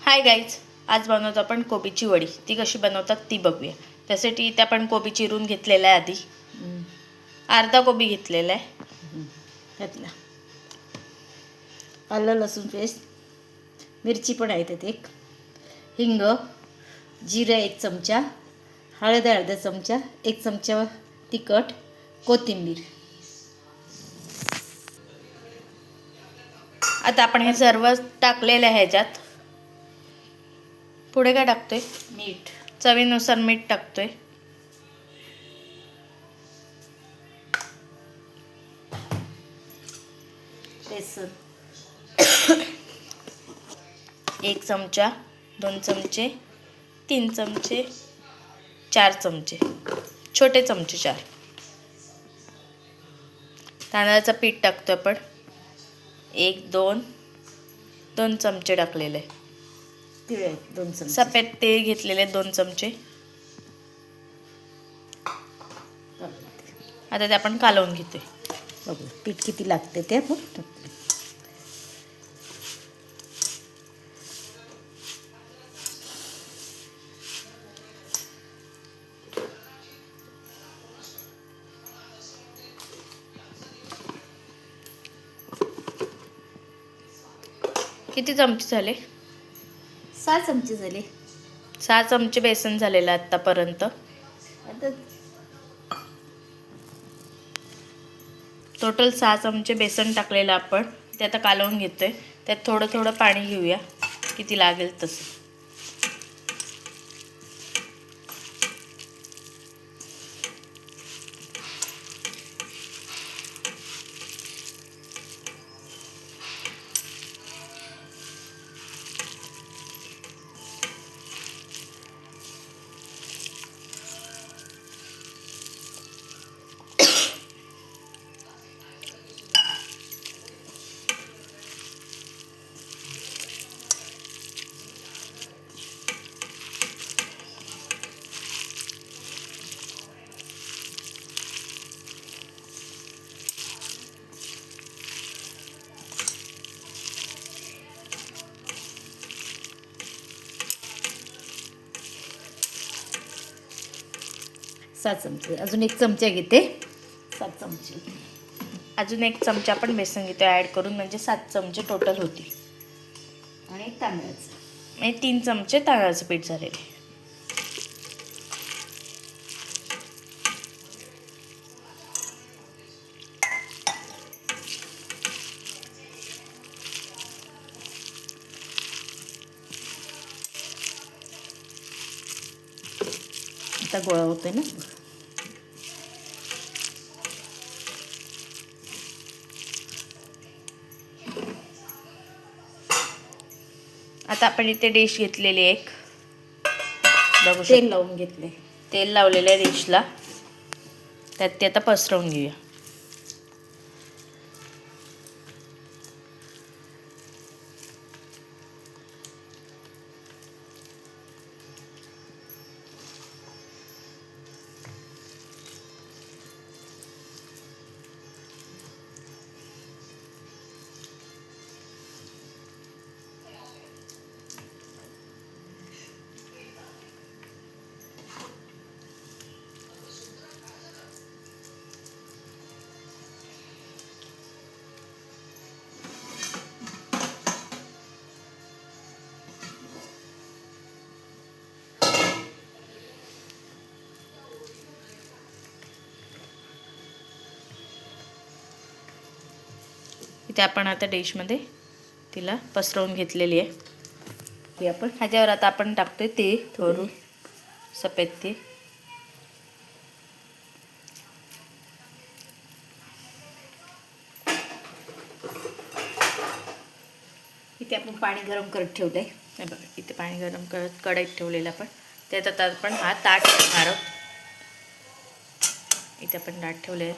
Hi guys, आज बनवतो आपण कोबीची वडी. ती कशी बनवतात ती बघूया. त्यासाठी इथे आपण कोबी चिरून घेतलेला आहे. आधी अर्धा कोबी घेतलेला आहे. घातला आलं लसूण पेस्ट, मिरची पण आहे त्यात एक, हिंग, जिरा 1 चमचा, हळद अर्धा चमचा, 1 चमचा तिखट, कोथिंबीर. आता आपण हे सर्व टाकलेलं आहे. ह्याच्यात पुढे काय टाकतोय? मीठ, चवीनुसार मीठ टाकतोय. बेसन 1 चमचा, 2 चमचे, 3 चमचे, 4 चमचे, छोटे चमचे 4. तांदळाचं पीठ टाकतो आपण 2 चमचे टाकलेले. तिळ 2 चमचे, सफेद तेल घेतलेले 2 चमचे. आता ते आपण कालवून घेतोय. बघू पीठ किती लागते ते आपण टाकतो. किती चमचे झाले? 6 चमचे झाले. 6 चमचे बेसन झालेलं आत्तापर्यंत. आता टोटल 6 चमचे बेसन टाकलेलं आपण. ते आता कालवून घेतोय. त्यात थोडं थोडं पाणी घेऊया, किती लागेल तसं. सात चमचे, अजून 1 चमचा घेते. 7 चमचे, अजून 1 चमचा आपण बेसन घेतो ॲड करून, म्हणजे 7 चमचे टोटल होतील. आणि तांदळाचं म्हणजे 3 चमचे तांदळाचं पीठ झालेले. आता गोळा होतोय ना. आता आपण इथे डिश घेतलेली एक, बघू शकतो. तेल लावून घेतले. तेल लावलेलं आहे डिशला. त्यात ते आता पसरवून घेऊया. इथे आपण आता डिशमध्ये तिला पसरवून घेतलेली आहे. हे आपण ह्याच्यावर आता आपण टाकतोय ते वरून सफेद ते. इथे आपण पाणी गरम करत ठेवलंय. हे बघा, इथे पाणी गरम करत कढईत ठेवलेलं आपण. त्यात आता आपण हा ताट ठेवणार आहोत. इथे आपण ताट ठेवले.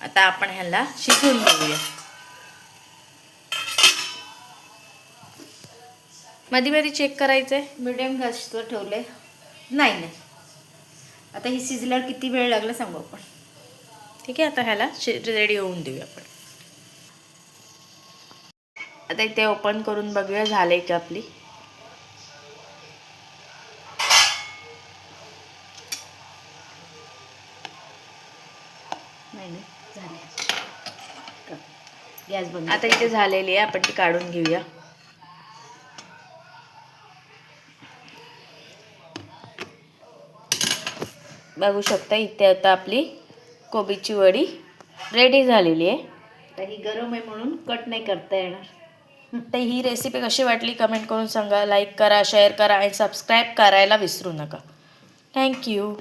आता आपण ह्याला शिजवून घेऊया. मध्ये मध्ये चेक करायचं आहे. मिडियम गॅसवर ठेवले. नाही आता ही शिजल्यावर किती वेळ लागला सांगू आपण. ठीक आहे, आता ह्याला रेडी होऊन देऊया आपण. आता इथे ओपन करून बघूया झाले का आपली. नाही झाले. गॅस बंद. आता इथे झालेली आहे, आपण ती काढून घेऊया. बघू शकता इथे आता आपली कोबीची वडी रेडी झालेली आहे. तर ही गरम आहे म्हणून कट नाही करता येणार. तर ही रेसिपी कशी वाटली कमेंट करून सांगा. लाईक करा, शेअर करा आणि सबस्क्राईब करायला विसरू नका. थँक्यू.